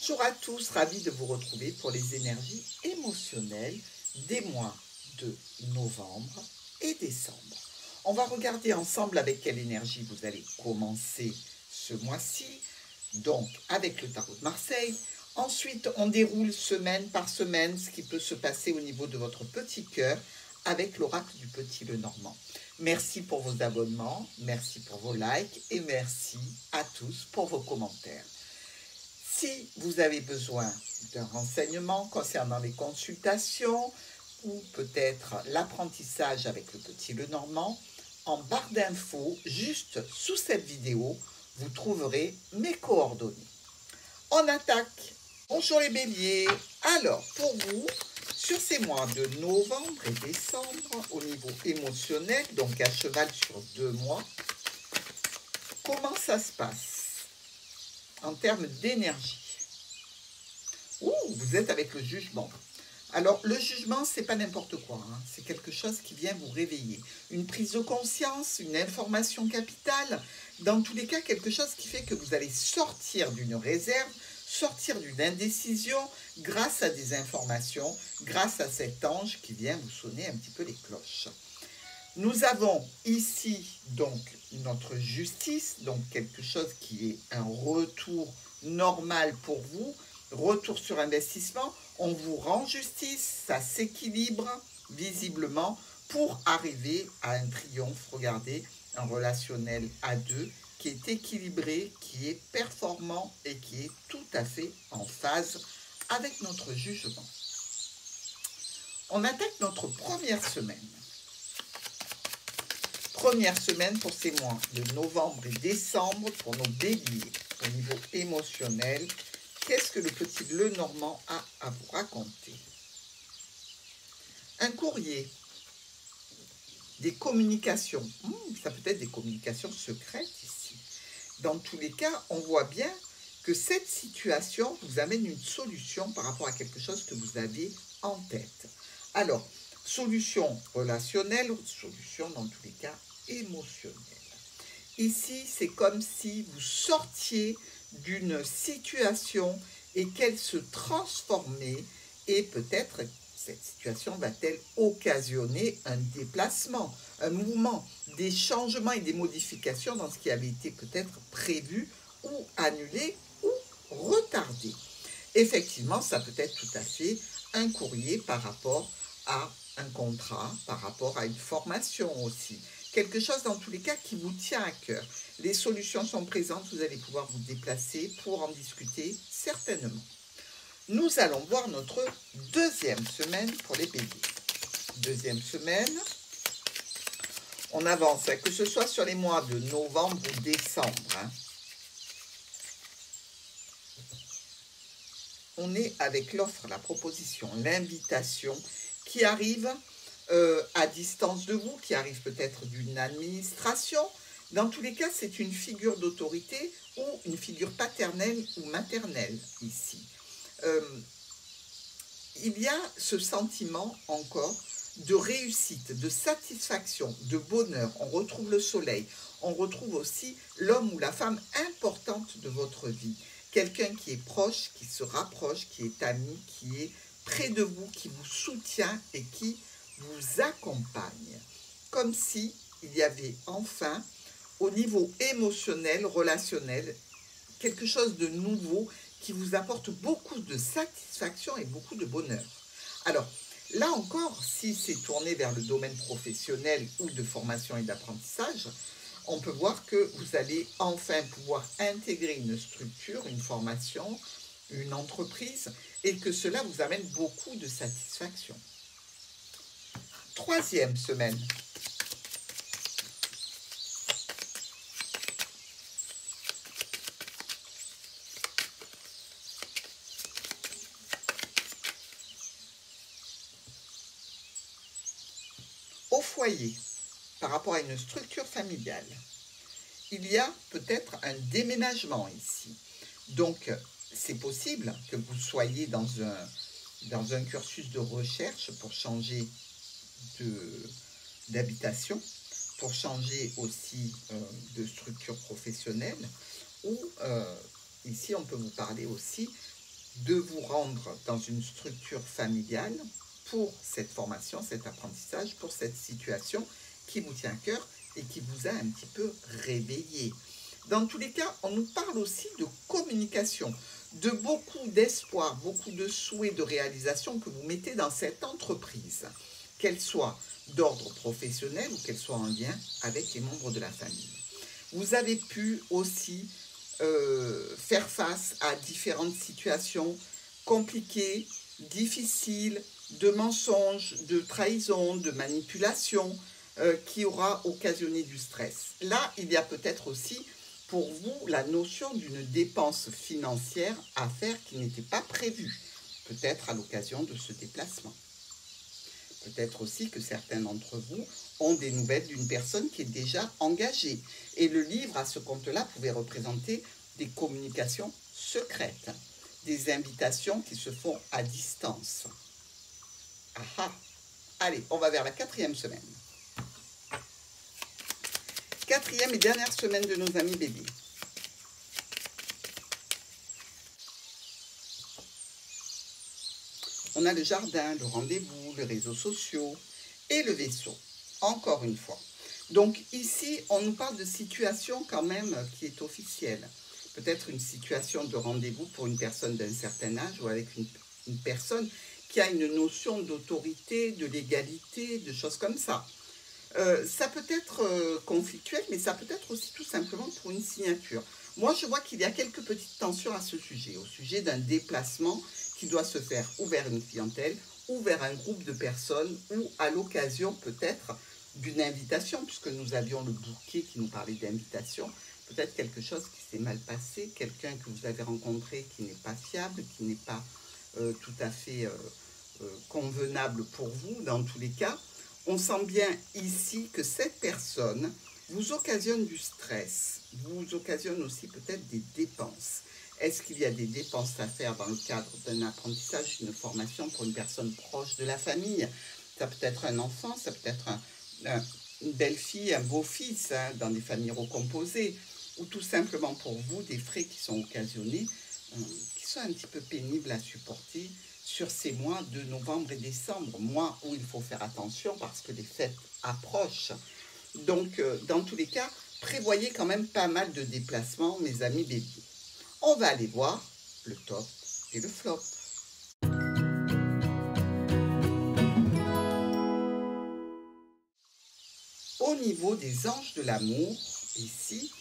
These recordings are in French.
Bonjour à tous, ravi de vous retrouver pour les énergies émotionnelles des mois de novembre et décembre. On va regarder ensemble avec quelle énergie vous allez commencer ce mois-ci, donc avec le tarot de Marseille. Ensuite, on déroule semaine par semaine ce qui peut se passer au niveau de votre petit cœur avec l'oracle du Petit Lenormand. Merci pour vos abonnements, merci pour vos likes et merci à tous pour vos commentaires. Si vous avez besoin d'un renseignement concernant les consultations ou peut-être l'apprentissage avec le Petit Lenormand, en barre d'infos, juste sous cette vidéo, vous trouverez mes coordonnées. On attaque. Bonjour les béliers. Alors, pour vous, sur ces mois de novembre et décembre, au niveau émotionnel, donc à cheval sur 2 mois, comment ça se passe en termes d'énergie? Vous êtes avec le jugement. Alors, le jugement, c'est pas n'importe quoi, hein. C'est quelque chose qui vient vous réveiller. Une prise de conscience, une information capitale. Dans tous les cas, quelque chose qui fait que vous allez sortir d'une réserve, sortir d'une indécision grâce à des informations, grâce à cet ange qui vient vous sonner un petit peu les cloches. Nous avons ici donc notre justice, donc quelque chose qui est un retour normal pour vous, retour sur investissement, on vous rend justice, ça s'équilibre visiblement pour arriver à un triomphe. Regardez, un relationnel à deux qui est équilibré, qui est performant et qui est tout à fait en phase avec notre jugement. On attaque notre première semaine. Première semaine pour ces mois de novembre et décembre pour nos béliers au niveau émotionnel. Qu'est-ce que le Petit Lenormand a à vous raconter? Un courrier, des communications. Ça peut être des communications secrètes ici. Dans tous les cas, on voit bien que cette situation vous amène une solution par rapport à quelque chose que vous avez en tête. Alors, solution relationnelle, solution dans tous les cas émotionnelle. Ici, c'est comme si vous sortiez d'une situation et qu'elle se transformait et peut-être cette situation va-t-elle occasionner un déplacement, un mouvement, des changements et des modifications dans ce qui avait été peut-être prévu ou annulé ou retardé. Effectivement, ça peut être tout à fait un courrier par rapport à un contrat, par rapport à une formation aussi. Quelque chose dans tous les cas qui vous tient à cœur. Les solutions sont présentes, vous allez pouvoir vous déplacer pour en discuter certainement. Nous allons voir notre deuxième semaine pour les béliers. Deuxième semaine, on avance, que ce soit sur les mois de novembre ou décembre. On est avec l'offre, la proposition, l'invitation qui arrive à distance de vous, qui arrive peut-être d'une administration. Dans tous les cas, c'est une figure d'autorité ou une figure paternelle ou maternelle ici. Il y a ce sentiment encore de réussite, de satisfaction, de bonheur. On retrouve le soleil, on retrouve aussi l'homme ou la femme importante de votre vie. Quelqu'un qui est proche, qui se rapproche, qui est ami, qui est près de vous, qui vous soutient et qui vous accompagne. Comme si il y avait enfin, au niveau émotionnel, relationnel, quelque chose de nouveau qui vous apporte beaucoup de satisfaction et beaucoup de bonheur. Alors, là encore, si c'est tourné vers le domaine professionnel ou de formation et d'apprentissage, on peut voir que vous allez enfin pouvoir intégrer une structure, une formation, une entreprise, et que cela vous amène beaucoup de satisfaction. Troisième semaine. Au foyer, par rapport à une structure familiale, il y a peut-être un déménagement ici. Donc, c'est possible que vous soyez dans un cursus de recherche pour changer d'habitation, pour changer aussi de structure professionnelle, ou ici on peut vous parler aussi de vous rendre dans une structure familiale pour cette formation, cet apprentissage, pour cette situation qui vous tient à cœur et qui vous a un petit peu réveillé. Dans tous les cas, on nous parle aussi de communication, de beaucoup d'espoir, beaucoup de souhaits, de réalisation que vous mettez dans cette entreprise, qu'elle soit d'ordre professionnel ou qu'elle soit en lien avec les membres de la famille. Vous avez pu aussi faire face à différentes situations compliquées, difficiles, de mensonges, de trahison, de manipulation, qui aura occasionné du stress. Là, il y a peut-être aussi pour vous la notion d'une dépense financière à faire qui n'était pas prévue, peut-être à l'occasion de ce déplacement. Peut-être aussi que certains d'entre vous ont des nouvelles d'une personne qui est déjà engagée. Et le livre, à ce compte-là, pouvait représenter des communications secrètes, des invitations qui se font à distance. Ah ah! Allez, on va vers la 4e semaine. 4e et dernière semaine de nos amis béliers. On a le jardin, le rendez-vous, les réseaux sociaux et le vaisseau, encore une fois. Donc ici, on nous parle de situation quand même qui est officielle. Peut-être une situation de rendez-vous pour une personne d'un certain âge ou avec une personne qui a une notion d'autorité, de légalité, de choses comme ça. Ça peut être conflictuel, mais ça peut être aussi tout simplement pour une signature. Moi, je vois qu'il y a quelques petites tensions à ce sujet, au sujet d'un déplacement qui doit se faire ou vers une clientèle, ou vers un groupe de personnes, ou à l'occasion peut-être d'une invitation, puisque nous avions le bouquet qui nous parlait d'invitation, peut-être quelque chose qui s'est mal passé, quelqu'un que vous avez rencontré qui n'est pas fiable, qui n'est pas tout à fait convenable pour vous, dans tous les cas. On sent bien ici que cette personne vous occasionne du stress, vous occasionne aussi peut-être des dépenses. Est-ce qu'il y a des dépenses à faire dans le cadre d'un apprentissage, d'une formation pour une personne proche de la famille? Ça peut être un enfant, ça peut être une belle-fille, un beau-fils, hein, dans des familles recomposées, ou tout simplement pour vous, des frais qui sont occasionnés, qui sont un petit peu pénibles à supporter sur ces mois de novembre et décembre, mois où il faut faire attention parce que les fêtes approchent. Donc, dans tous les cas, prévoyez quand même pas mal de déplacements, mes amis béliers. On va aller voir le top et le flop. Au niveau des anges de l'amour, ici,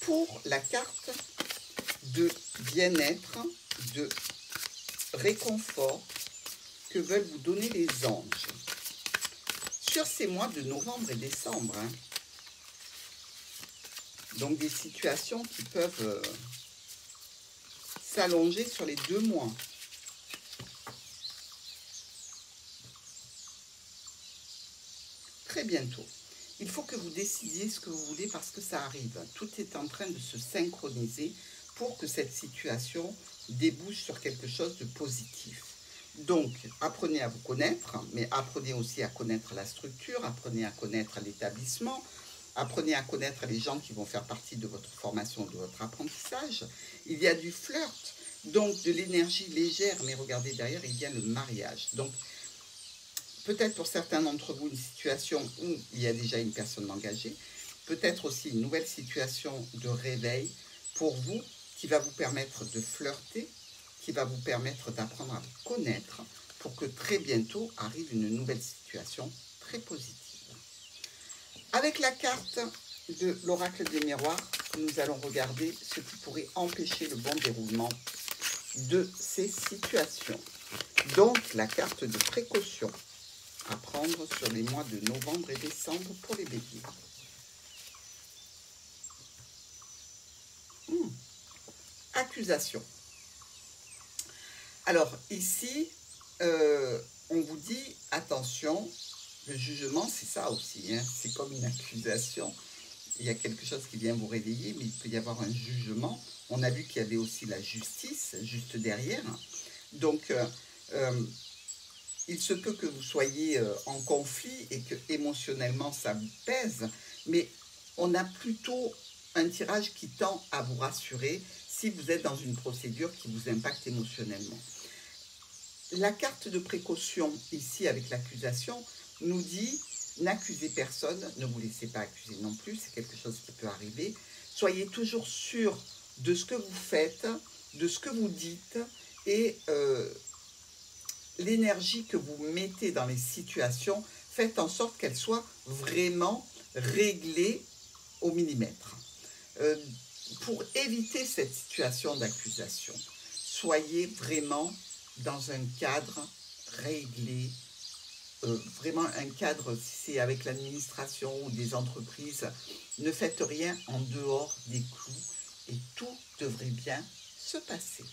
pour la carte de bien-être, de réconfort que veulent vous donner les anges sur ces mois de novembre et décembre. Hein. Donc des situations qui peuvent s'allonger sur les 2 mois. Très bientôt. Il faut que vous décidiez ce que vous voulez parce que ça arrive. Tout est en train de se synchroniser pour que cette situation débouche sur quelque chose de positif. Donc, apprenez à vous connaître, mais apprenez aussi à connaître la structure, apprenez à connaître l'établissement, apprenez à connaître les gens qui vont faire partie de votre formation, de votre apprentissage. Il y a du flirt, donc de l'énergie légère, mais regardez derrière, il y a le mariage. Donc, peut-être pour certains d'entre vous, une situation où il y a déjà une personne engagée, peut-être aussi une nouvelle situation de réveil pour vous qui va vous permettre de flirter, qui va vous permettre d'apprendre à vous connaître pour que très bientôt arrive une nouvelle situation très positive. Avec la carte de l'oracle des miroirs, nous allons regarder ce qui pourrait empêcher le bon déroulement de ces situations. Donc, la carte de précaution à prendre sur les mois de novembre et décembre pour les béliers. Accusation. Alors, ici, on vous dit, attention, le jugement, c'est ça aussi, hein, c'est comme une accusation. Il y a quelque chose qui vient vous réveiller, mais il peut y avoir un jugement. On a vu qu'il y avait aussi la justice, juste derrière. Donc, il se peut que vous soyez en conflit et que émotionnellement ça vous pèse, mais on a plutôt un tirage qui tend à vous rassurer. si vous êtes dans une procédure qui vous impacte émotionnellement. La carte de précaution, ici avec l'accusation, nous dit n'accusez personne, ne vous laissez pas accuser non plus, c'est quelque chose qui peut arriver. Soyez toujours sûr de ce que vous faites, de ce que vous dites et l'énergie que vous mettez dans les situations, faites en sorte qu'elle soit vraiment réglée au millimètre. Pour éviter cette situation d'accusation, soyez vraiment dans un cadre réglé, vraiment un cadre, si c'est avec l'administration ou des entreprises, ne faites rien en dehors des clous et tout devrait bien se passer.